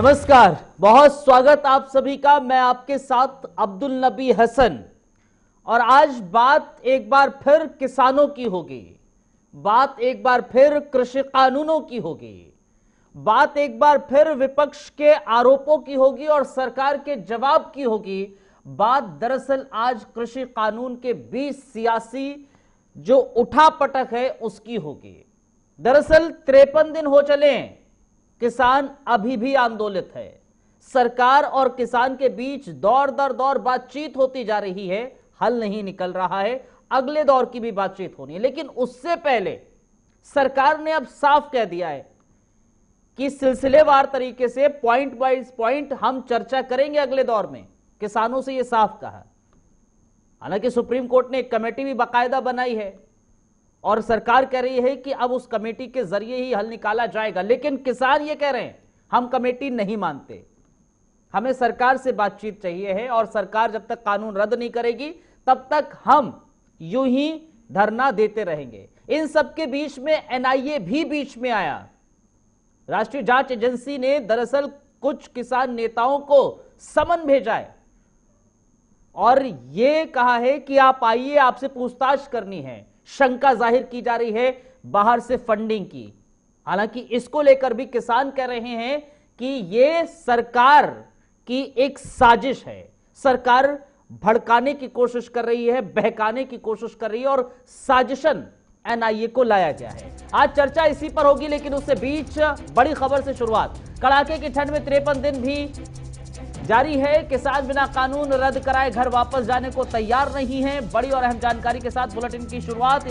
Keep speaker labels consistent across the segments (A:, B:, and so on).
A: नमस्कार, बहुत स्वागत आप सभी का। मैं आपके साथ अब्दुल नबी हसन। और आज बात एक बार फिर किसानों की होगी, बात एक बार फिर कृषि कानूनों की होगी, बात एक बार फिर विपक्ष के आरोपों की होगी और सरकार के जवाब की होगी। बात दरअसल आज कृषि कानून के 20 सियासी जो उठापटक है उसकी होगी। दरअसल 53 दिन हो चले हैं, किसान अभी भी आंदोलित है। सरकार और किसान के बीच दौर दर दौर बातचीत होती जा रही है, हल नहीं निकल रहा है। अगले दौर की भी बातचीत होनी है, लेकिन उससे पहले सरकार ने अब साफ कह दिया है कि सिलसिलेवार तरीके से पॉइंट वाइज पॉइंट हम चर्चा करेंगे अगले दौर में। किसानों से यह साफ कहा। हालांकि सुप्रीम कोर्ट ने एक कमेटी भी बाकायदा बनाई है और सरकार कह रही है कि अब उस कमेटी के जरिए ही हल निकाला जाएगा, लेकिन किसान ये कह रहे हैं हम कमेटी नहीं मानते, हमें सरकार से बातचीत चाहिए है और सरकार जब तक कानून रद्द नहीं करेगी तब तक हम यूं ही धरना देते रहेंगे। इन सबके बीच में एनआईए भी बीच में आया। राष्ट्रीय जांच एजेंसी ने दरअसल कुछ किसान नेताओं को समन भेजा है और यह कहा है कि आप आइए, आपसे पूछताछ करनी है। शंका जाहिर की जा रही है बाहर से फंडिंग की। हालांकि इसको लेकर भी किसान कह रहे हैं कि यह सरकार की एक साजिश है, सरकार भड़काने की कोशिश कर रही है, बहकाने की कोशिश कर रही है और साजिशन एनआईए को लाया गया है। आज चर्चा इसी पर होगी, लेकिन उससे बीच बड़ी खबर से शुरुआत। कड़ाके की ठंड में 53 दिन भी जारी है। किसान बिना कानून रद्द कराए घर वापस जाने को तैयार नहीं है। बड़ी और अहम जानकारी के साथ बुलेटिन की शुरुआत।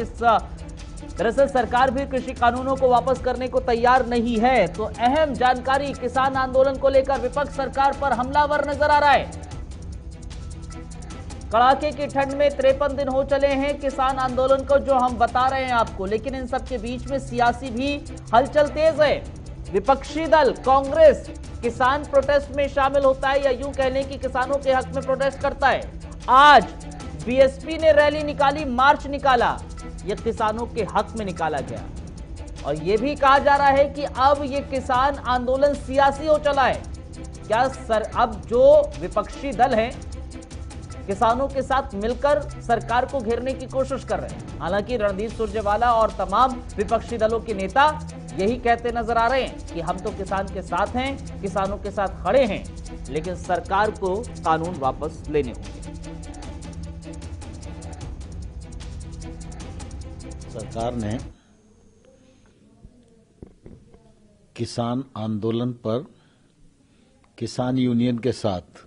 A: दरअसल सरकार भी कृषि कानूनों को वापस करने को तैयार नहीं है। तो अहम जानकारी, किसान आंदोलन को लेकर विपक्ष सरकार पर हमलावर नजर आ रहा है। कड़ाके की ठंड में 53 दिन हो चले हैं किसान आंदोलन को, जो हम बता रहे हैं आपको, लेकिन इन सबके बीच में सियासी भी हलचल तेज है। विपक्षी दल कांग्रेस किसान प्रोटेस्ट में शामिल होता है, या यूं कह लें कि किसानों के हक में प्रोटेस्ट करता है। आज बीएसपी ने रैली निकाली, मार्च निकाला, यह किसानों के हक में निकाला गया। और यह भी कहा जा रहा है कि अब यह किसान आंदोलन सियासी हो चला है। क्या अब जो विपक्षी दल हैं किसानों के साथ मिलकर सरकार को घेरने की कोशिश कर रहे हैं। हालांकि रणदीप सुरजेवाला और तमाम विपक्षी दलों के नेता यही कहते नजर आ रहे हैं कि हम तो किसान के साथ हैं, किसानों के साथ खड़े हैं, लेकिन सरकार को कानून वापस लेने होंगे।
B: सरकार ने किसान आंदोलन पर किसान यूनियन के साथ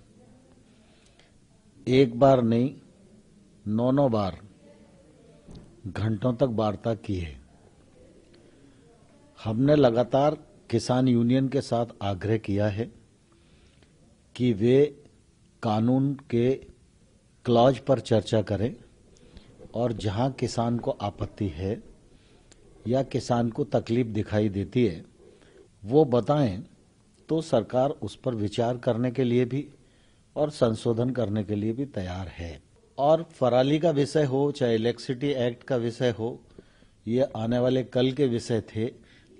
B: एक बार नहीं 9 बार घंटों तक वार्ता की है। हमने लगातार किसान यूनियन के साथ आग्रह किया है कि वे कानून के क्लॉज पर चर्चा करें और जहां किसान को आपत्ति है या किसान को तकलीफ दिखाई देती है वो बताएं, तो सरकार उस पर विचार करने के लिए भी और संशोधन करने के लिए भी तैयार है। और फराली का विषय हो चाहे इलेक्ट्रिसिटी एक्ट का विषय हो, ये आने वाले कल के विषय थे,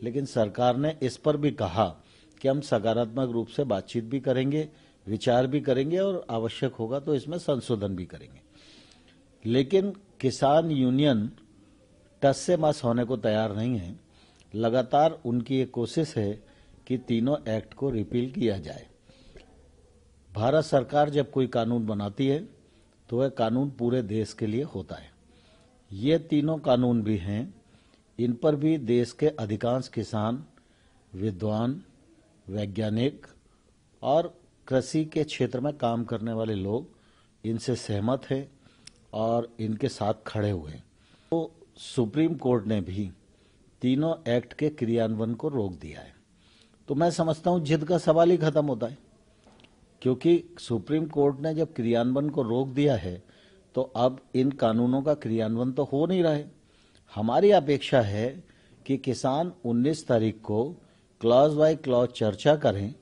B: लेकिन सरकार ने इस पर भी कहा कि हम सकारात्मक रूप से बातचीत भी करेंगे, विचार भी करेंगे और आवश्यक होगा तो इसमें संशोधन भी करेंगे। लेकिन किसान यूनियन टस से मस होने को तैयार नहीं है। लगातार उनकी ये कोशिश है कि तीनों एक्ट को रिपील किया जाए। भारत सरकार जब कोई कानून बनाती है तो वह कानून पूरे देश के लिए होता है। ये तीनों कानून भी हैं, इन पर भी देश के अधिकांश किसान, विद्वान, वैज्ञानिक और कृषि के क्षेत्र में काम करने वाले लोग इनसे सहमत हैं और इनके साथ खड़े हुए हैं। तो सुप्रीम कोर्ट ने भी तीनों एक्ट के क्रियान्वयन को रोक दिया है। तो मैं समझता हूं जिद का सवाल ही खत्म होता है, क्योंकि सुप्रीम कोर्ट ने जब क्रियान्वयन को रोक दिया है तो अब इन कानूनों का क्रियान्वयन तो हो नहीं रहा है। हमारी अपेक्षा है कि किसान 19 तारीख को क्लॉज बाय क्लॉज चर्चा करें,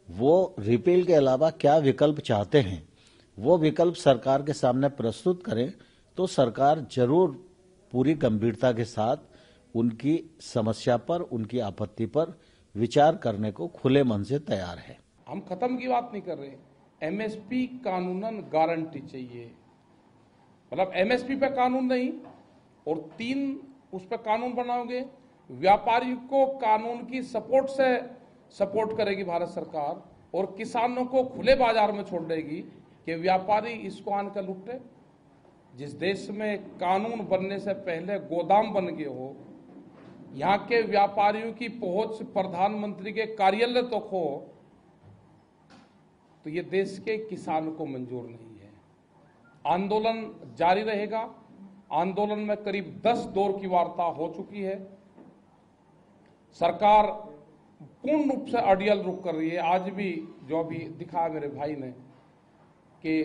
B: वो रिपील के अलावा क्या विकल्प चाहते हैं वो विकल्प सरकार के सामने प्रस्तुत करें, तो सरकार जरूर पूरी गंभीरता के साथ उनकी समस्या पर, उनकी आपत्ति पर विचार करने को खुले मन से तैयार है।
C: हम खत्म की बात नहीं कर रहे, एमएसपी कानूनन गारंटी चाहिए, मतलब एमएसपी पे कानून नहीं और 3 उस पर कानून बनाओगे, व्यापारी को कानून की सपोर्ट से सपोर्ट करेगी भारत सरकार और किसानों को खुले बाजार में छोड़ देगी कि व्यापारी इसको आन कर लुटे। जिस देश में कानून बनने से पहले गोदाम बन गए हो, यहाँ के व्यापारियों की पहुंच प्रधानमंत्री के कार्यालय तक हो, तो ये देश के किसान को मंजूर नहीं है। आंदोलन जारी रहेगा। आंदोलन में करीब 10 दौर की वार्ता हो चुकी है। सरकार पूर्ण रूप से अड़ियल रुख कर रही है। आज भी जो अभी दिखा मेरे भाई ने कि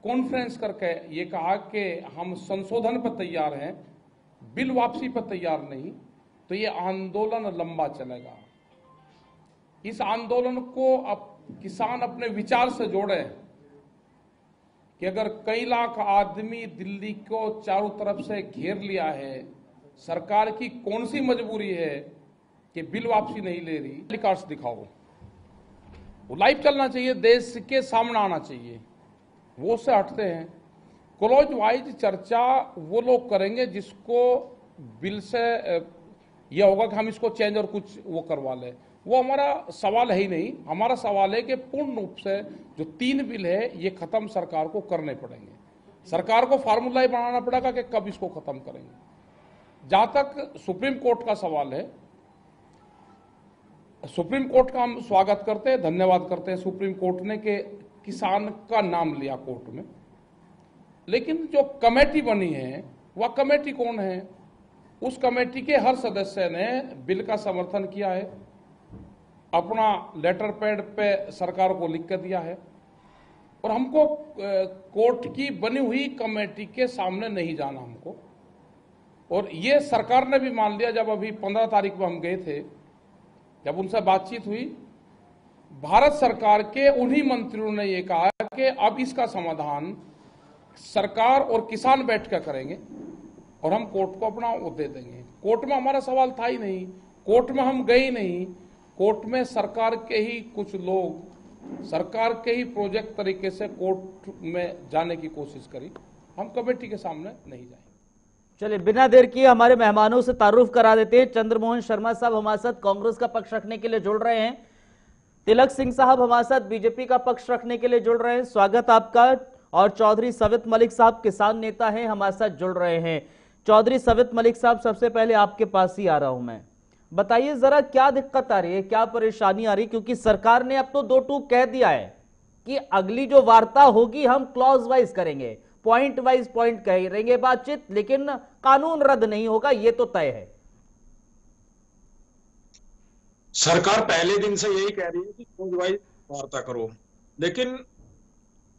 C: कॉन्फ्रेंस करके ये कहा कि हम संशोधन पर तैयार हैं, बिल वापसी पर तैयार नहीं, तो ये आंदोलन लंबा चलेगा। इस आंदोलन को अब किसान अपने विचार से जोड़े कि अगर कई लाख आदमी दिल्ली को चारों तरफ से घेर लिया है, सरकार की कौन सी मजबूरी है कि बिल वापसी नहीं ले रही, टेलीकास्ट दिखाओ, वो लाइव चलना चाहिए, देश के सामने आना चाहिए। वो से हटते हैं। क्लॉज वाइज चर्चा वो लोग करेंगे जिसको बिल से यह होगा कि हम इसको चेंज और कुछ वो करवा लें, वो हमारा सवाल है ही नहीं। हमारा सवाल है कि पूर्ण रूप से जो 3 बिल है ये खत्म सरकार को करने पड़ेंगे। सरकार को फार्मूला ही बनाना पड़ेगा कि कब इसको खत्म करेंगे। जहां तक सुप्रीम कोर्ट का सवाल है, सुप्रीम कोर्ट का हम स्वागत करते हैं, धन्यवाद करते हैं सुप्रीम कोर्ट ने कि किसान का नाम लिया कोर्ट में। लेकिन जो कमेटी बनी है वह कमेटी कौन है? उस कमेटी के हर सदस्य ने बिल का समर्थन किया है, अपना लेटर पैड पे सरकार को लिख कर दिया है और हमको कोर्ट की बनी हुई कमेटी के सामने नहीं जाना हमको। और ये सरकार ने भी मान लिया। जब अभी 15 तारीख को हम गए थे, जब उनसे बातचीत हुई, भारत सरकार के उन्हीं मंत्रियों ने ये कहा कि अब इसका समाधान सरकार और किसान बैठ कर करेंगे और हम कोर्ट को अपना वो दे देंगे। कोर्ट में हमारा सवाल था ही नहीं, कोर्ट में हम गए ही नहीं। कोर्ट में सरकार के ही कुछ लोग सरकार के ही प्रोजेक्ट तरीके से कोर्ट में जाने की कोशिश करी। हम कमेटी के सामने नहीं जाएंगे।
A: चलिए, बिना देर किए हमारे मेहमानों से तारुफ करा देते हैं। चंद्रमोहन शर्मा साहब हमारे साथ कांग्रेस का पक्ष रखने के लिए जुड़ रहे हैं। तिलक सिंह साहब हमारे साथ बीजेपी का पक्ष रखने के लिए जुड़ रहे हैं, स्वागत आपका। और चौधरी सवित मलिक साहब किसान नेता हैं, हमारे साथ जुड़ रहे हैं। चौधरी सवित मलिक साहब, सबसे पहले आपके पास ही आ रहा हूं मैं, बताइए जरा क्या दिक्कत आ रही है, क्या परेशानी आ रही है? क्योंकि सरकार ने अब तो 2 टूक कह दिया है कि अगली जो वार्ता होगी हम क्लॉज वाइज करेंगे, पॉइंट वाइज पॉइंट करेंगे बातचीत, लेकिन कानून रद्द नहीं होगा, ये तो तय है।
D: सरकार पहले दिन से यही कह रही है कि क्लॉज वाइज वार्ता करो, लेकिन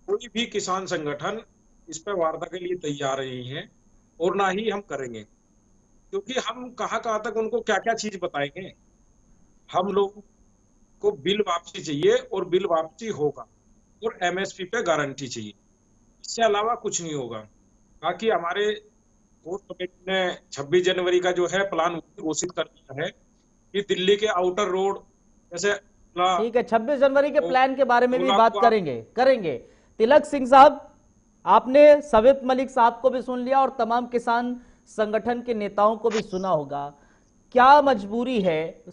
D: कोई भी किसान संगठन इस पर वार्ता के लिए तैयार नहीं है और ना ही हम करेंगे, क्योंकि हम कहां तक उनको क्या क्या चीज बताएंगे। हम लोग को बिल वापसी चाहिए और बिल वापसी होगा और एमएसपी पे गारंटी चाहिए, इससे अलावा कुछ नहीं होगा। बाकी हमारे कोर कमेटी ने 26 जनवरी का जो है प्लान घोषित कर दिया है कि दिल्ली के आउटर रोड जैसे,
A: ठीक है, 26 जनवरी के प्लान के बारे में भी बात करेंगे। तिलक सिंह साहब, आपने सवित मलिक साहब को भी सुन लिया और तमाम किसान संगठन के नेताओं को भी सुना होगा। क्या मजबूरी है?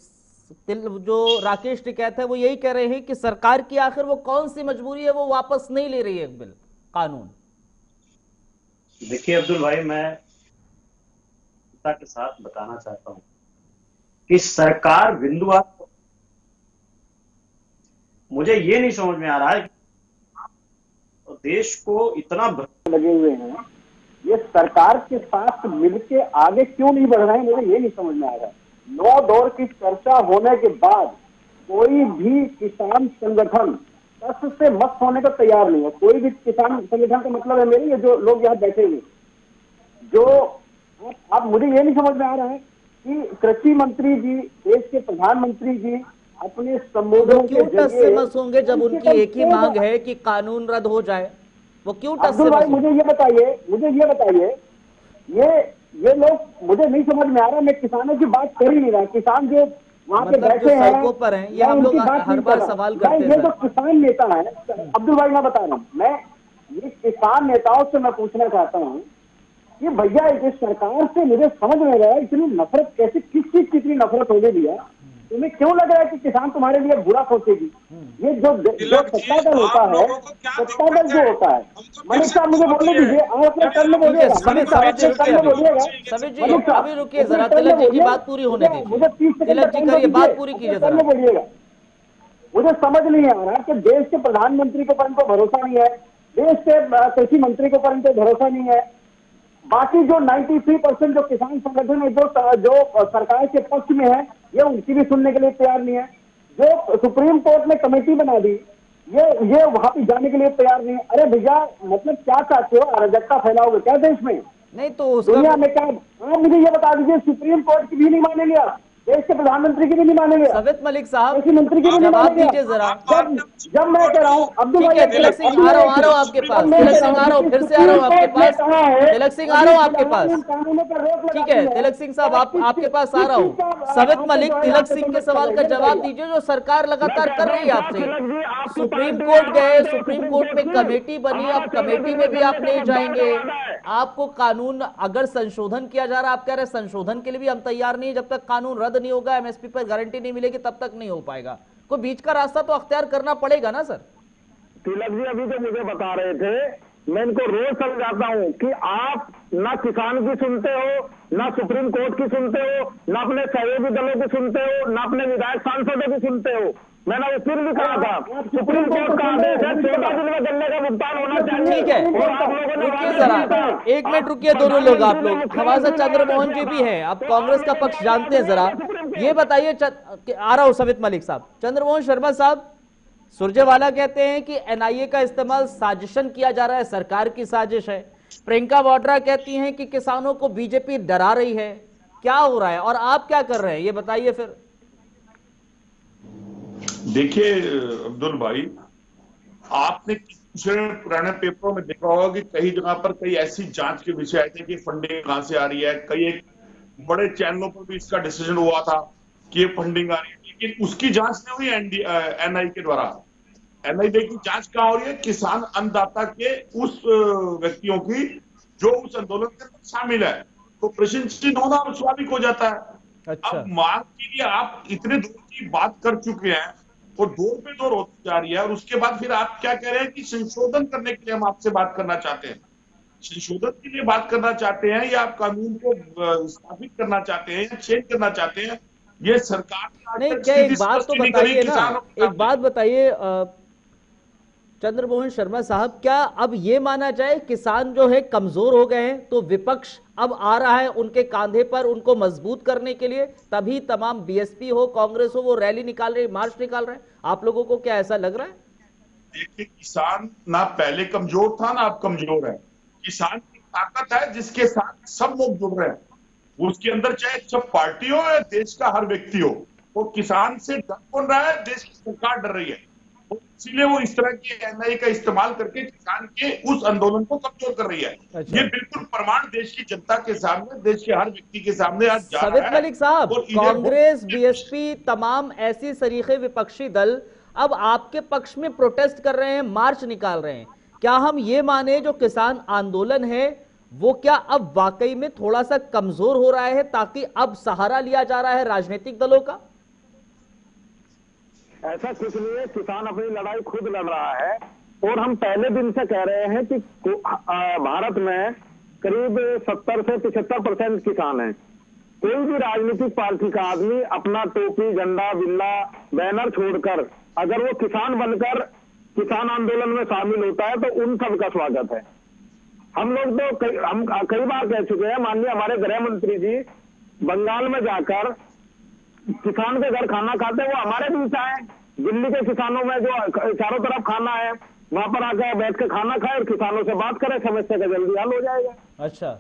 A: जो राकेश टिकैत है वो यही कह रहे हैं कि सरकार की आखिर वो कौन सी मजबूरी है, वो वापस नहीं ले रही है बिल कानून।
E: देखिए अब्दुल भाई, मैं के साथ बताना चाहता हूं कि सरकार बिंदुवार, मुझे ये नहीं समझ में आ रहा है तो देश को इतना
F: लगे हुए हैं, ये सरकार के साथ मिलके आगे क्यों नहीं बढ़ रहे हैं, मुझे ये नहीं समझ में आ रहा है। 9 दौर की चर्चा होने के बाद कोई भी किसान संगठन तस से मत होने को तैयार नहीं है। कोई भी किसान संगठन का मतलब है मेरे, ये जो लोग यहाँ बैठे हैं, जो आप मुझे ये नहीं समझ में आ रहा है कि कृषि मंत्री जी, देश के प्रधानमंत्री जी अपने संबोधन के
A: जरिए मत होंगे जब उनकी एक ही मांग है कि कानून रद्द हो जाए, वो क्यों?
F: अब्दुल भाई मुझे ये बताइए, ये लोग, मुझे नहीं समझ में आ रहा। मैं किसानों की बात कर ही नहीं रहा। किसान जो वहाँ पे
A: मतलब
F: बैठे
A: जो
F: हैं,
A: सड़कों पर हैं, ये
F: मैं
A: हम लोग
F: उनकी बात
A: हर
F: नहीं
A: बार
F: कर रहा।
A: सवाल
F: मैं
A: करते हैं
F: ये
A: सर।
F: जो किसान नेता है, अब्दुल भाई मैं बता रहा हूँ, मैं ये किसान नेताओं से मैं पूछना चाहता हूँ कि भैया इस सरकार से मुझे समझ में रहा है इतनी नफरत कैसे, किस चीज की इतनी नफरत हो गई भैया? तुम्हें क्यों लग रहा है कि किसान तुम्हारे लिए बुरा सोचेगी? ये जो
D: तिलक जी,
F: सत्ता दल होता
D: आप
F: है,
D: लोगों को क्या
F: सत्ता
D: दिक्कत
F: दल जो
D: है?
F: होता है,
D: हम तो
F: मलिक
D: फिर
F: साहब मुझे
D: से
F: बोलने दीजिए, आप अपने टर्न में
A: ठीक है,
F: बोलिएगा,
A: समित
F: मलिक साहब
A: समित जी
F: अपने
A: रुकिए
F: टर्न में
A: अभी,
F: बोलिएगा।
A: समित जी
F: मलिक साहब
A: अभी रुकिए
F: अपने
A: जरा,
F: टर्न में
A: तिलक जी की
F: बोलिए,
A: बात पूरी होने
F: मुझे 30
A: दीजिए,
F: सेकंड
A: तिलक
F: का
A: जी
F: टाइम
A: का
F: दो
A: ये
F: दीजिए,
A: बात पूरी
F: अपने
A: कीजिए
F: टर्न
A: जरा।
F: में बोलिएगा। मुझे समझ नहीं आ रहा कि देश के प्रधानमंत्री को परंतु भरोसा नहीं है, देश के कृषि मंत्री को परंतु भरोसा नहीं है, बाकी जो 93% जो किसान संगठन है जो सरकार के पक्ष में है, ये उनकी भी सुनने के लिए तैयार नहीं है। जो सुप्रीम कोर्ट ने कमेटी बना दी, ये वहां पे जाने के लिए तैयार नहीं है। अरे भैया, मतलब क्या चाहते हो? अराजकता फैलाओगे क्या देश में?
A: नहीं तो उसका
F: दुनिया में क्या? आप मुझे ये बता दीजिए, सुप्रीम कोर्ट की भी नहीं मानेंगे आप, देश के प्रधानमंत्री की भी नहीं मानेंगे आप,
A: सवित मलिक साहब
F: कृषि मंत्री की भी नहीं
A: जवाब
F: मानेंगे
A: दीजिए
F: आप।
A: जरा।
F: जब मैं कह रहा हूँ अब्दुल
A: ठीक
F: भाई,
A: है तिलक सिंह, आ रहा हूँ आपके पास, तिलक सिंह आ रहा हूँ, फिर से आ रहा हूँ आपके पास, तिलक सिंह आ रहा हूँ आपके पास। ठीक है तिलक सिंह साहब, आपके पास आ रहा हूँ। सवित मलिक, तिलक सिंह के सवाल का जवाब दीजिए जो सरकार लगातार कर रही है आपसे। सुप्रीम कोर्ट गए, सुप्रीम कोर्ट में कमेटी बनी, अब कमेटी में भी आप नहीं जाएंगे। आपको कानून अगर संशोधन किया जा रहा है, आप कह रहे हैं संशोधन के लिए भी हम तैयार नहीं, जब तक कानून रद्द नहीं होगा, एमएसपी पर गारंटी नहीं मिलेगी, तब तक नहीं हो पाएगा। कोई बीच का रास्ता तो अख्तियार करना पड़ेगा ना सर।
G: तिलक जी अभी तो मुझे बता रहे थे, मैं इनको रोज समझाता हूँ कि आप ना किसान की सुनते हो, ना सुप्रीम कोर्ट की सुनते हो, ना अपने सहयोगी दलों की सुनते हो, ना अपने विधायक सांसदों की सुनते हो। मैंने उस दिन भी कहा था, सुप्रीम कोर्ट का आदेश है 14 दिन में गन्ने का भुगतान होना चाहिए।
A: ठीक है,
G: और आप लोगों ने
A: रुकिए जरा, एक मिनट रुकिए दोनों लोग, आप लोग। हमारे साथ चंद्रमोहन जी भी हैं, आप कांग्रेस का पक्ष जानते हैं, जरा ये बताइए। आ रहा हूं सवित मलिक साहब। चंद्रमोहन शर्मा साहब, सुरजेवाला कहते हैं कि एनआईए का इस्तेमाल साजिशन किया जा रहा है, सरकार की साजिश है। प्रियंका वाड्रा कहती हैं कि किसानों को बीजेपी डरा रही है। क्या हो रहा है और आप क्या कर रहे हैं, ये बताइए फिर।
H: देखिए अब्दुल भाई, आपने पुराने पेपरों में देखा होगा कि कई जगह पर कई ऐसी जांच के विषय आए थे कि फंडिंग कहां से आ रही है। कई एक बड़े चैनलों पर भी इसका डिसीजन हुआ था कि ये फंडिंग आ रही है, लेकिन उसकी जांच नहीं हुई एनआई के द्वारा। एनआई की जांच कहां हो रही है? किसान अन्नदाता के उस व्यक्तियों की जो उस आंदोलन के अंदर शामिल है। तो प्रश्न चिन्ह होना स्वाभाविक हो जाता है।
A: अच्छा।
H: अब मांग के लिए आप इतने दूर की बात कर चुके हैं और दौर पे दौर होती जा रही है, और उसके बाद फिर आप क्या कह रहे हैं कि संशोधन करने के लिए हम आपसे बात करना चाहते हैं। संशोधन के लिए बात करना चाहते हैं या आप कानून को स्थापित करना चाहते हैं या चेंज करना चाहते हैं? ये सरकार
A: नहीं, क्या एक बात तो बताइए ना, एक बात बताइए चंद्रमोहन शर्मा साहब, क्या अब ये माना जाए किसान जो है कमजोर हो गए हैं, तो विपक्ष अब आ रहा है उनके कांधे पर उनको मजबूत करने के लिए, तभी तमाम बीएसपी हो, कांग्रेस हो, वो रैली निकाल रहे, मार्च निकाल रहे हैं? आप लोगों को क्या ऐसा लग रहा है?
H: देखिए, किसान ना पहले कमजोर था ना अब कमजोर है। किसान की ताकत है जिसके साथ सब लोग जुड़ रहे हैं, उसके अंदर चाहे सब पार्टी हो या देश का हर व्यक्ति हो। वो किसान से डर कौन रहा है? देश की सरकार डर रही है, इसीलिए वो इस तरह की एनआई का इस्तेमाल करके किसान के उस आंदोलन को कमजोर कर रही है।
A: अच्छा।
H: ये बिल्कुल प्रमाण देश की जनता के सामने, देश के हर व्यक्ति के सामने आज जा रहा है।
A: सवित मलिक साहब, कांग्रेस, बीएसपी, तमाम ऐसी सरीखे विपक्षी दल अब आपके पक्ष में प्रोटेस्ट कर रहे हैं, मार्च निकाल रहे हैं। क्या हम ये माने जो किसान आंदोलन है वो क्या अब वाकई में थोड़ा सा कमजोर हो रहा है, ताकि अब सहारा लिया जा रहा है राजनीतिक दलों का?
G: ऐसा कुछ नहीं है, किसान अपनी लड़ाई खुद लड़ रहा है। और हम पहले दिन से कह रहे हैं कि भारत में करीब 70 से 75% किसान हैं। कोई भी राजनीतिक पार्टी का आदमी अपना टोपी, झंडा, बिल्ला, बैनर छोड़कर अगर वो किसान बनकर किसान आंदोलन में शामिल होता है तो उन सब का स्वागत है। हम लोग तो कई बार कह चुके हैं, माननीय हमारे गृह मंत्री जी बंगाल में जाकर किसान के घर खाना खाते हैं, वो हमारे बीच आए। दिल्ली के किसानों में जो चारों तरफ खाना है, वहां पर आकर बैठ के खाना खाए और किसानों से बात करें, समस्या का जल्दी हल हो जाएगा।
A: अच्छा,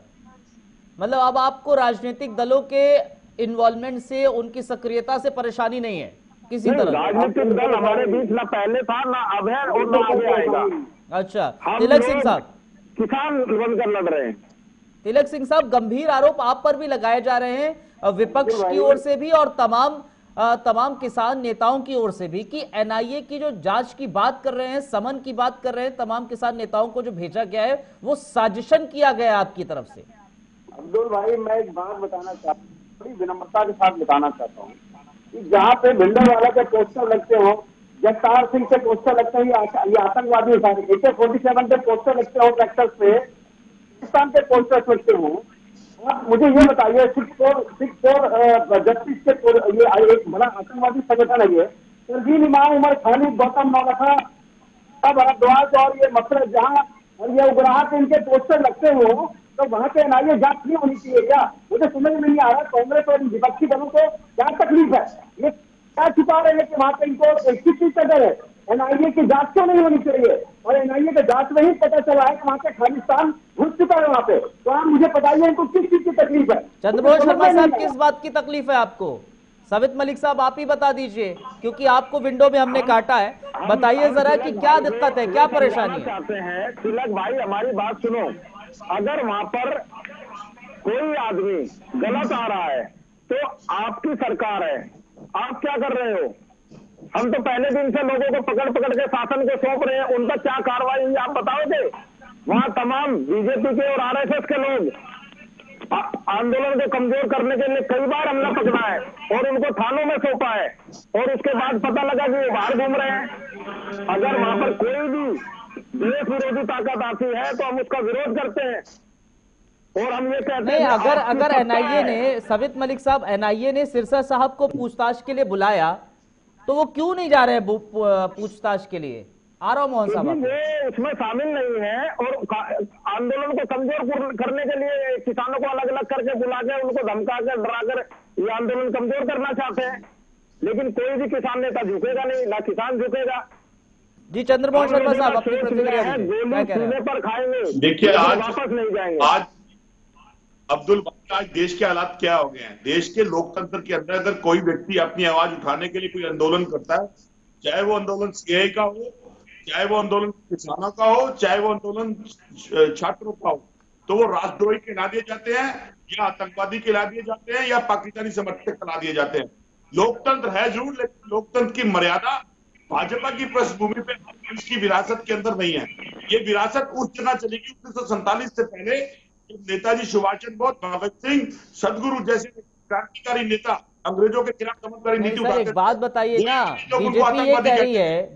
A: मतलब अब आपको राजनीतिक दलों के इन्वॉल्वमेंट से, उनकी सक्रियता से परेशानी नहीं है किसी तरह?
G: राजनीतिक दल हमारे बीच ना पहले था, ना अब है और ना आगे आएगा।
A: अच्छा, तिलक सिंह साहब,
G: किसान बनकर लड़ रहे हैं।
A: तिलक सिंह साहब, गंभीर आरोप आप पर भी लगाए जा रहे हैं विपक्ष की ओर से भी और तमाम तमाम किसान नेताओं की ओर से भी कि एनआईए की जो जांच की बात कर रहे हैं, समन की बात कर रहे हैं, तमाम किसान नेताओं को जो भेजा गया है वो साजिशन किया गया है आपकी तरफ से।
F: अब्दुल भाई, मैं एक बात बताना चाहता हूँ, बड़ी विनम्रता के साथ बताना चाहता हूँ कि जहाँ पे भिंडरवाला के पोस्टर लगते हो, जगतार सिंह के पोस्टर लगते हैं, ये आतंकवादी AK-47 के पोस्टर लगते हो, ट्रैक्टर पे पाकिस्तान के पोस्टर लगते हो। आप मुझे ये बताइए, 6-4 जस्टिस के ये एक बड़ा आतंकवादी संगठन है ये, तंजीम इमाम, उमर खालिद, गौतम नौलखा, भारद्वाज और ये मसरत जहाँ और ये उग्रहा के इनके पोस्टर लगते हो, तो वहां पे एनआईए जांच नहीं होनी चाहिए क्या? मुझे समझ में नहीं आ रहा कांग्रेस और विपक्षी दलों को क्या तकलीफ है, ये क्या छुपा रहे हैं कि वहां पे इनको किस चीज का डर है? एनआईए की जांच क्यों नहीं होनी चाहिए? और एनआईए के जांच में ही पता चला है कि वहां पे खालिस्तान घुस चुका है वहां पे, तो आप मुझे बताइए इनको किस चीज की तकलीफ है?
A: चंद्रमोहन शर्मा साहब, किस बात की तकलीफ है आपको? सवित मलिक साहब आप ही बता दीजिए, क्योंकि आपको विंडो में हमने काटा है। बताइए जरा कि क्या दिक्कत है, क्या परेशानी है?
G: चाहते हैं तिलक भाई, हमारी बात सुनो। अगर वहां पर कोई आदमी गलत आ रहा है तो आपकी सरकार है, आप क्या कर रहे हो? हम तो पहले दिन से लोगों को पकड़ पकड़ के शासन को सौंप रहे हैं, उन पर क्या कार्रवाई हुई आप बताओगे? वहां तमाम बीजेपी के और आरएसएस के लोग आंदोलन को कमजोर करने के लिए कई बार हमला पकड़ा है और उनको थानों में सौंपा है, और उसके बाद पता लगा कि वो बाहर घूम रहे हैं। अगर वहां पर कोई भी देश विरोधी ताकत आती है तो हम उसका विरोध करते हैं, और हम ये कहते हैं
A: अगर एनआईए ने, सवित मलिक साहब, एनआईए ने सिरसा साहब को पूछताछ के लिए बुलाया तो वो क्यों नहीं जा रहे हैं पूछताछ के लिए? आ रहा हूं मोहन साहब।
G: वो उसमें शामिल नहीं है, और आंदोलन को कमजोर करने के लिए किसानों को अलग अलग करके बुला के उनको धमका कर डरा कर ये आंदोलन कमजोर करना चाहते हैं, लेकिन कोई भी किसान नेता झुकेगा नहीं, ना किसान झुकेगा।
A: जी चंद्रमोहन शर्मा साहब, अपनी प्रतिक्रिया
G: गोली पर खाएंगे,
H: देखिए आज
G: वापस नहीं जाएंगे।
H: आज अब्दुल भाई, आज देश के हालात क्या हो गए हैं? देश के लोकतंत्र के अंदर अगर कोई व्यक्ति अपनी आवाज उठाने के लिए कोई आंदोलन करता है, चाहे वो आंदोलन सीएए का हो, चाहे वो आंदोलन किसानों का हो, चाहे वो आंदोलन छात्रों का हो, तो वो राजद्रोही कहला दिए जाते हैं, या आतंकवादी कहला दिए जाते हैं, या पाकिस्तानी समर्थक कहला दिए जाते हैं। लोकतंत्र है जरूर, लेकिन लोकतंत्र की मर्यादा भाजपा की पृष्ठभूमि पे इसकी विरासत के अंदर नहीं है। ये विरासत उस जगह चलेगी 1947 से पहले, जब नेताजी सुभाष चंद्र बोस, भगत सिंह, सदगुरु जैसे क्रांतिकारी नेता अंग्रेजों के खिलाफ दमनकारी नीति
A: सर, एक बात बताइए ना,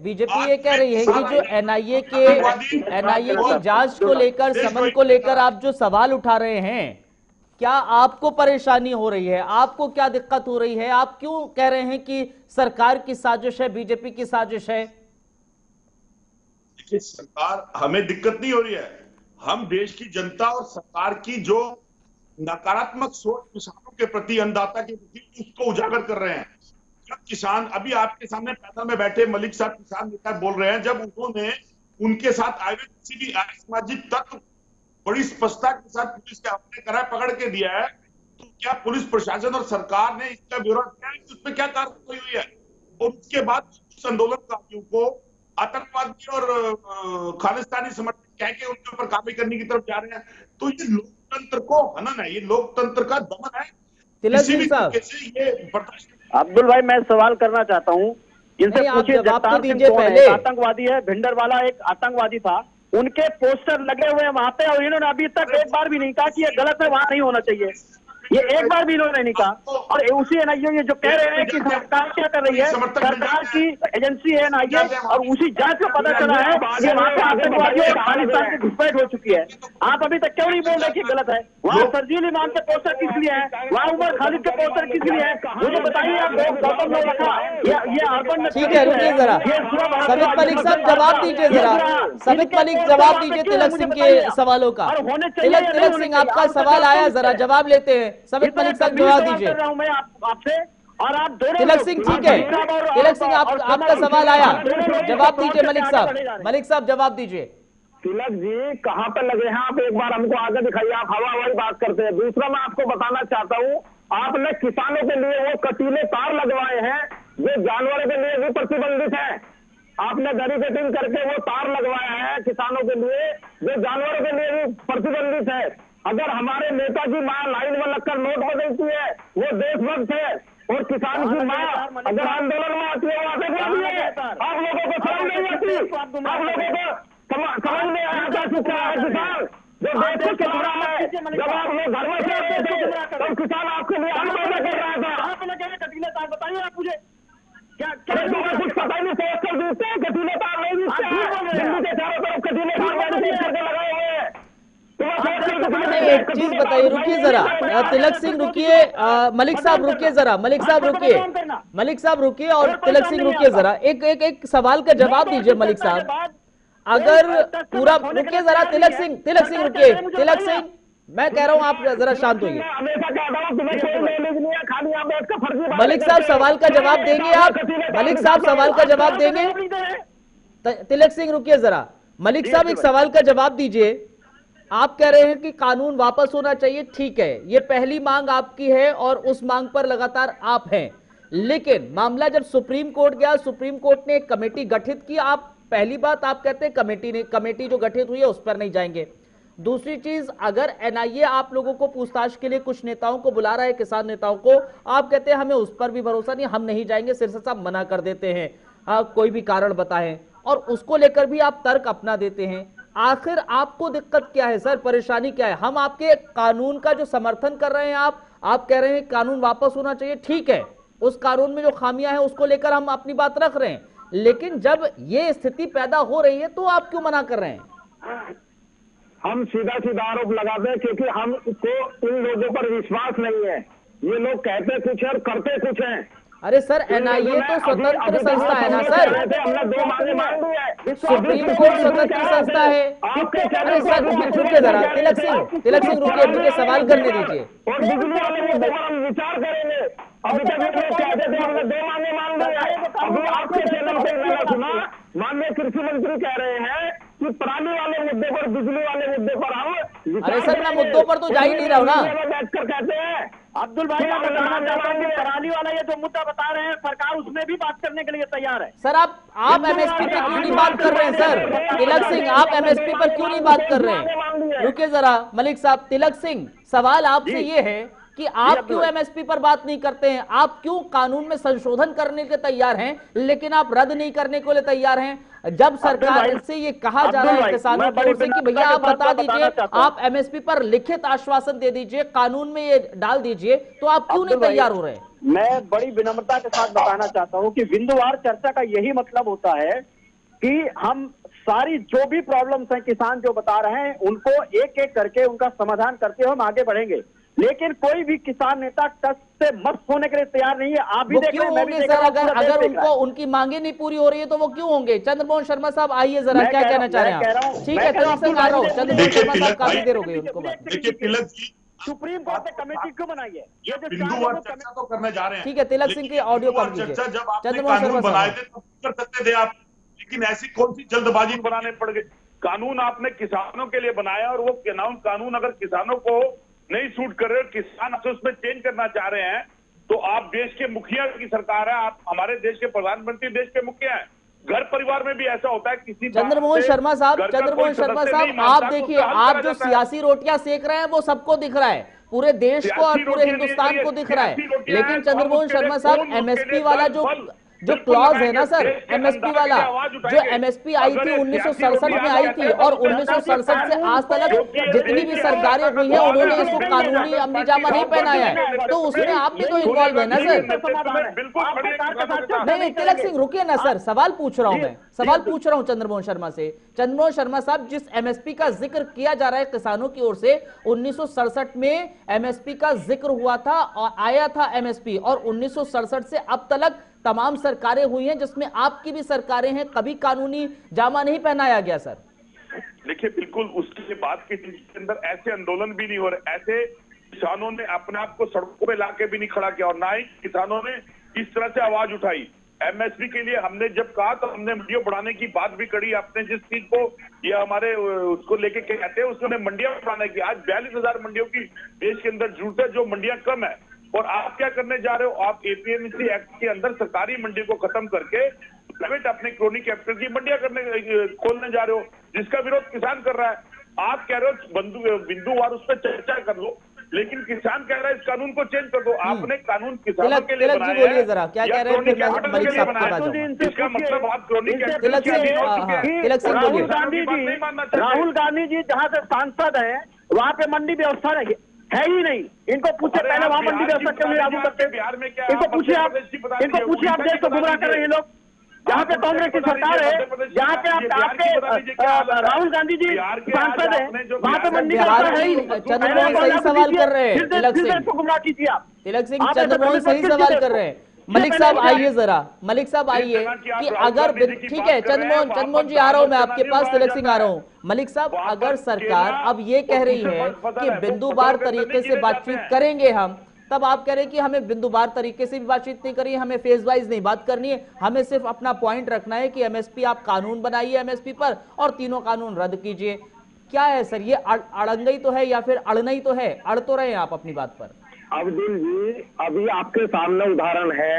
A: बीजेपी ये कह रही है कि जो एनआईए की जांच को लेकर, समन को लेकर आप जो सवाल उठा रहे हैं, क्या आपको परेशानी हो रही है? आपको क्या दिक्कत हो रही है? आप क्यों कह रहे हैं कि सरकार की साजिश है, बीजेपी की साजिश है?
H: देखिए, सरकार, हमें दिक्कत नहीं हो रही है। हम देश की जनता और सरकार की जो नकारात्मक सोच किसानों के प्रति, अन्नदाता के प्रति, उसको उजागर कर रहे हैं। जब किसान, अभी आपके सामने पैनल में बैठे मलिक साहब किसान नेता बोल रहे हैं, जब उन्होंने उनके साथ आए हुए किसी भी असामाजिक तत्व बड़ी स्पष्टता के साथ पुलिस के हवाले करा, पकड़ के दिया है, तो क्या पुलिस प्रशासन और सरकार ने इसका ब्यौरा किया है कि उसमें क्या कार्रवाई हुई है? और उसके बाद उस आंदोलनकारियों को आतंकवादी और खालिस्तानी समर्थक कह के उनके ऊपर कार्रवाई करने की तरफ जा रहे हैं, तो ये लोकतंत्र को हनन है, ये लोकतंत्र का दमन है। किसी भी तरीके से ये बर्दाश्त।
F: अब्दुल भाई, मैं सवाल करना चाहता हूँ, इनसे पूछिए, जगतार सिंह कौन है? आतंकवादी है, भिंडरवाला एक आतंकवादी था, उनके पोस्टर लगे हुए हैं वहां पे, और इन्होंने अभी तक एक बार भी नहीं कहा कि ये गलत है, वहां नहीं होना चाहिए। ये एक बार भी इन्होंने नहीं कहा। और उसी एनआईए ये जो कह रहे हैं कि सरकार क्या कर रही है, सरकार की एजेंसी है एनआईए, और उसी जांच में पता चला है कि वहां पे आतंकवादियों और खालिस्तान की घुसपैठ हो चुकी है। आप अभी तक क्यों नहीं बोल रहे कि गलत है? वहाँ सरजील इमाम के पोस्टर किस लिए है? वहाँ उमर खालिद के पोस्टर किस लिए है? मुझे बताइए। आप गौतम ने रखा ये अर्बन,
A: ठीक है, रुकिए जरा, सवित मलिक साहब जवाब दीजिए जरा, सवित मलिक जवाब दीजिए तिलक सिंह के सवालों का। तिलक सिंह, आपका सवाल आया, जरा जवाब लेते हैं। सवित मलिक साहब जवाब दीजिए।
F: मैं आपसे, और आप दोनों
A: तिलक सिंह, ठीक है, तिलक सिंह आपका सवाल आया, जवाब दीजिए मलिक साहब। मलिक साहब जवाब दीजिए।
G: तिलक जी कहाँ पर लगे हैं आप? एक बार हमको आगे दिखाइए। आप हवा हवाई बात करते हैं। दूसरा, मैं आपको बताना चाहता हूँ, आपने किसानों के लिए वो कटीले तार लगवाए हैं जो जानवरों के लिए भी प्रतिबंधित है। आपने बैरिकेडिंग करके वो तार लगवाया है किसानों के लिए जो जानवरों के लिए भी प्रतिबंधित है। अगर हमारे नेताजी वहां लाइन में लगकर नोट बदलती है, वो देशभक्त है, और किसान की माँ अगर आंदोलन में आती है वो आतंकवादी है। आप लोगों को शर्म नहीं आती? आप लोगों को समझ नहीं आता कि क्या है किसान जो देश को चला रहा है? जब आप लोग घर में सो रहे थे तब किसान आपके लिए आग पैदा कर रहा था।
F: कटीले तार बताइए आप मुझे, क्या
G: कुछ पता नहीं, सोच कर दूसते हैं कटीले तार नहीं दिखते हैं। दिल्ली के चारों तरफ कटीले तार करके लगाए हुए हैं।
A: नहीं, एक चीज बताइए, रुकिए जरा तिलक सिंह, रुकिए, मलिक साहब रुकिए जरा, मलिक साहब रुकिए, मलिक साहब रुकिए और तिलक सिंह रुकिए जरा, एक सवाल का जवाब दीजिए मलिक साहब। अगर पूरा रुकिए जरा, तिलक सिंह रुकिए, तिलक सिंह मैं कह रहा हूं आप जरा शांत होइए। मलिक साहब सवाल का जवाब देंगे आप? मलिक साहब सवाल का जवाब देंगे? तिलक सिंह रुकिए जरा, मलिक साहब एक सवाल का जवाब दीजिए। आप कह रहे हैं कि कानून वापस होना चाहिए, ठीक है, ये पहली मांग आपकी है और उस मांग पर लगातार आप हैं, लेकिन मामला जब सुप्रीम कोर्ट गया, सुप्रीम कोर्ट ने एक कमेटी गठित की, आप पहली बात आप कहते हैं कमेटी जो गठित हुई है उस पर नहीं जाएंगे। दूसरी चीज, अगर एनआईए आप लोगों को पूछताछ के लिए कुछ नेताओं को बुला रहा है, किसान नेताओं को, आप कहते हैं हमें उस पर भी भरोसा नहीं, हम नहीं जाएंगे, सिरसा साहब मना कर देते हैं, कोई भी कारण बताएं, और उसको लेकर भी आप तर्क अपना देते हैं। आखिर आपको दिक्कत क्या है सर, परेशानी क्या है? हम आपके कानून का जो समर्थन कर रहे हैं, आप कह रहे हैं कानून वापस होना चाहिए, ठीक है, उस कानून में जो खामियां हैं उसको लेकर हम अपनी बात रख रहे हैं, लेकिन जब ये स्थिति पैदा हो रही है तो आप क्यों मना कर रहे हैं?
G: हम सीधा आरोप लगाते हैं क्योंकि हमको इन लोगों पर विश्वास नहीं है। ये लोग कहते कुछ है और करते कुछ हैं।
A: अरे सर, एनआईए तो स्वतंत्र संस्था है ना सर, सुप्रीम कोर्ट स्वतंत्र संस्था है। अरे सर रुकिए जरा, तिलक सिंह रुकिए, मुझे सवाल करने दीजिए।
G: और बिजली वाले मुद्दे पर हम विचार करेंगे। अभी तक लोग कहते थे हमने 2 मांगे मान ली है। अभी आपके चैनल पे मैंने सुना माननीय कृषि मंत्री कह रहे हैं कि पराली वाले मुद्दे पर, बिजली वाले मुद्दे पर हम।
A: अरे सर, मैं मुद्दों पर तो जा ही नहीं रहा हूँ ना।
G: बैठकर कहते हैं
F: अब्दुल भाई, मैं बताना चाहता हूं कि पराली वाला ये जो मुद्दा बता रहे हैं, सरकार उसमें भी बात करने के लिए तैयार है।
A: सर आप एमएसपी पे क्यों नहीं बात कर रहे हैं? सर तिलक सिंह, आप एमएसपी पर क्यों नहीं बात कर रहे हैं? रुकिए जरा मलिक साहब, तिलक सिंह, सवाल आपसे ये है कि आप क्यों एमएसपी पर बात नहीं करते हैं? आप क्यों कानून में संशोधन करने के तैयार हैं लेकिन आप रद्द नहीं करने को लिए तैयार हैं? जब सरकार से ये कहा जा रहा है किसानों की ओर से कि भैया आप बता दीजिए, आप एमएसपी पर लिखित आश्वासन दे दीजिए, कानून में ये डाल दीजिए, तो आप क्यों नहीं तैयार हो रहे हैं?
F: मैं बड़ी विनम्रता के साथ बताना चाहता हूं कि बिंदुवार चर्चा का यही मतलब होता है कि हम सारी जो भी प्रॉब्लम्स हैं, किसान जो बता रहे हैं, उनको एक एक करके उनका समाधान करते हुए हम आगे बढ़ेंगे, लेकिन कोई भी किसान नेता टच से मत होने के लिए तैयार नहीं है। आप भी देख रहे हैं, मैं भी देख रहा हूं।
A: अगर उनको उनकी मांगे नहीं पूरी हो रही है तो वो क्यों होंगे? चंद्रमोहन शर्मा साहब आइए जरा, क्या कहना चाह रहे हैं? ठीक है, तिलक सिंह आ रहा हूं। चंद्रमोहन शर्मा साहब काफी देर हो गई उनको बात।
H: देखिए तिलक जी,
F: सुप्रीम कोर्ट ने कमेटी क्यों बनाई है? ये जो
H: बिंदुवार चर्चा तो करने जा रहे हैं।
A: ठीक है, तिलक सिंह की ऑडियो कर दीजिए।
H: चर्चा जब आपने कानून बनाए थे तो कर सकते थे आप, लेकिन ऐसी कौन सी जल्दबाजी बनाने पड़ गई? कानून आपने किसानों के लिए बनाया और वो कानून अगर किसानों को नहीं सूट कर रहे, किसान आपसे उसमें चेंज करना चाह रहे हैं, तो आप देश के मुखिया की सरकार है, आप हमारे देश के प्रधानमंत्री देश के मुखिया हैं। घर परिवार में भी ऐसा होता है, किसी
A: चंद्रमोहन शर्मा साहब, आप देखिए, आप जो सियासी रोटियां सेक रहे हैं वो सबको दिख रहा है, पूरे देश को और पूरे हिंदुस्तान को दिख रहा है, लेकिन चंद्रमोहन शर्मा साहब एमएसपी वाला जो क्लॉज है ना सर, एमएसपी वाला, जो एमएसपी आई थी 1967 में आई थी, और 1967 से आज तक जितनी भी सरकारें हुई हैं उन्होंने इसको कानूनी अमलीजामा नहीं पहनाया है, तो उसमें आप भी तो इन्वॉल्व है ना सर? नहीं तिलक सिंह रुकिए ना सर, सवाल पूछ रहा हूं मैं, सवाल पूछ रहा हूं चंद्रमोहन शर्मा से। चंद्रमोहन शर्मा साहब, जिस एमएसपी का जिक्र किया जा रहा है किसानों की ओर से, 1967 में एमएसपी का जिक्र हुआ था और आया था एमएसपी, और 1967 से अब तक तमाम सरकारें हुई हैं जिसमें आपकी भी सरकारें हैं, कभी कानूनी जामा नहीं पहनाया गया सर।
H: देखिए बिल्कुल उसके बाद के अंदर ऐसे आंदोलन भी नहीं हो रहे, ऐसे किसानों ने अपने आप को सड़कों पे लाके भी नहीं खड़ा किया, और ना ही किसानों ने इस तरह से आवाज उठाई। एमएसपी के लिए हमने जब कहा तो हमने मंडियों बढ़ाने की बात भी करी, आपने जिस चीज को ये हमारे उसको लेके कहते हैं उसने मंडियां बढ़ाने की, आज 42,000 मंडियों की देश के अंदर जरूरत है, जो मंडियां कम है। और आप क्या करने जा रहे हो? आप एपीएमसी एक्ट के अंदर सरकारी मंडी को खत्म करके प्राइवेट अपने क्रोनी कैपिटल की मंडियां खोलने जा रहे हो, जिसका विरोध किसान कर रहा है। आप कह रहे हो बिंदुवार उस पर चर्चा कर लो, लेकिन किसान कह रहा है इस कानून को चेंज कर दो। आपने कानून किसानों के लिए
A: तिलक जी
H: बनाया
A: बोलिए
H: है
A: जरा, क्या
H: या
A: कह रहे हैं, फिर मैं
H: क्रोनिक
A: मलिक
H: के लिए
A: साहब
H: बनाया
A: का
H: है?
A: जाऊंगा।
H: इसका मतलब आप क्रोनिक
A: तिलक सिंह, तिलक सिंह बोलिए।
G: राहुल गांधी जी जहाँ से सांसद हैं वहाँ पे मंडी व्यवस्था नहीं है ही नहीं। इनको पूछे पहले वहाँ मंडी व्यवस्था क्यों नहीं लागू करते?
H: बिहार में क्या
G: इनको पूछिए आप देश को गुमराह कर रहे हैं लोग। जहाँ पे कांग्रेस की सरकार है, जहाँ पे आपके राहुल गांधी जी सांसद है, वहाँ पे मंडी व्यवस्था है ही नहीं।
A: चंद्रमोहन सही सवाल कर रहे हैं, तिलक सिंह।
G: को गुमराह कीजिए आप।
A: तिलक सिंह, चंद्रमोहन सही सवाल कर रहे हैं। मलिक साहब आइए जरा, मलिक साहब आइए कि अगर ठीक है, चंद्रमोहन जी आ रहा हूं मैं आपके पास, तिलक सिंह आ रहा हूं। मलिक साहब, अगर सरकार अब ये कह रही है कि बिंदुवार तरीके से बातचीत करेंगे हम, तब आप कह रहे हैं कि हमें बिंदुवार तरीके से भी बातचीत नहीं करनी है, हमें फेज वाइज नहीं बात करनी है, हमें सिर्फ अपना पॉइंट रखना है कि एमएसपी आप कानून बनाइए एमएसपी पर और तीनों कानून रद्द कीजिए। क्या है सर, ये अड़ंगई तो है या फिर अड़नई तो है? अड़ तो रहे हैं आप अपनी बात पर।
G: अब्दुल जी, अभी आपके सामने उदाहरण है।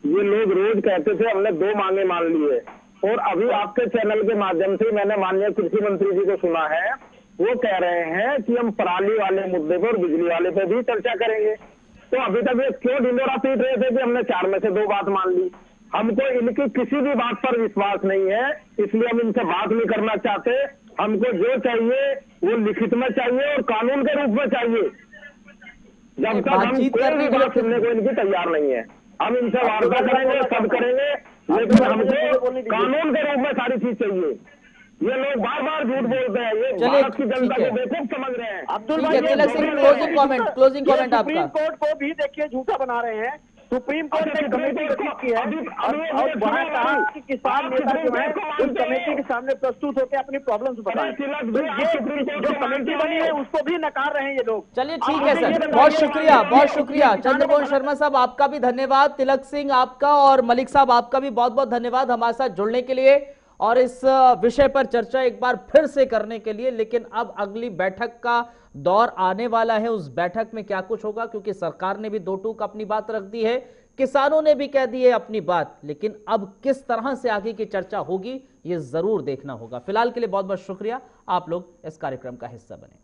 G: ये लोग रोज कहते थे हमने 2 मांगे मान लिए, और अभी आपके चैनल के माध्यम से मैंने माननीय कृषि मंत्री जी को सुना है, वो कह रहे हैं कि हम पराली वाले मुद्दे पर, बिजली वाले पे भी चर्चा करेंगे। तो अभी तक ये क्यों ढिंडोरा पीट रहे थे कि हमने 4 में से 2 बात मान ली? हमको इनकी किसी भी बात पर विश्वास नहीं है, इसलिए हम इनसे बात नहीं करना चाहते। हमको जो चाहिए वो लिखित में चाहिए और कानून के रूप में चाहिए। जब तक हम कोई भी बात सुनने को इनकी तैयार नहीं है, हम इनसे वार्ता करेंगे, सब करेंगे, लेकिन हमको कानून के रूप में सारी चीज चाहिए। ये लोग बार बार झूठ बोलते हैं, ये भारत की जनता को बेवकूफ समझ रहे हैं।
A: अब्दुल भाई, क्लोजिंग कमेंट आपका।
G: सुप्रीम कोर्ट को भी देखिए झूठा बना रहे हैं। सुप्रीम कोर्ट ने कमेटी गठित की है और वहाँ कहा कि किसान नेता जो है उस कमेटी के सामने प्रस्तुत होकर अपनी प्रॉब्लम्स बताएं। ये जो कमेटी बनी है उसको भी नकार रहे हैं ये लोग।
A: चलिए ठीक है सर, बहुत शुक्रिया, बहुत शुक्रिया। चंद्रमोहन शर्मा साहब आपका भी धन्यवाद, तिलक सिंह आपका और मलिक साहब आपका भी बहुत बहुत धन्यवाद हमारे साथ जुड़ने के लिए और इस विषय पर चर्चा एक बार फिर से करने के लिए। लेकिन अब अगली बैठक का दौर आने वाला है, उस बैठक में क्या कुछ होगा, क्योंकि सरकार ने भी 2 टूक अपनी बात रख दी है, किसानों ने भी कह दी है अपनी बात, लेकिन अब किस तरह से आगे की चर्चा होगी ये जरूर देखना होगा। फिलहाल के लिए बहुत बहुत शुक्रिया, आप लोग इस कार्यक्रम का हिस्सा बने।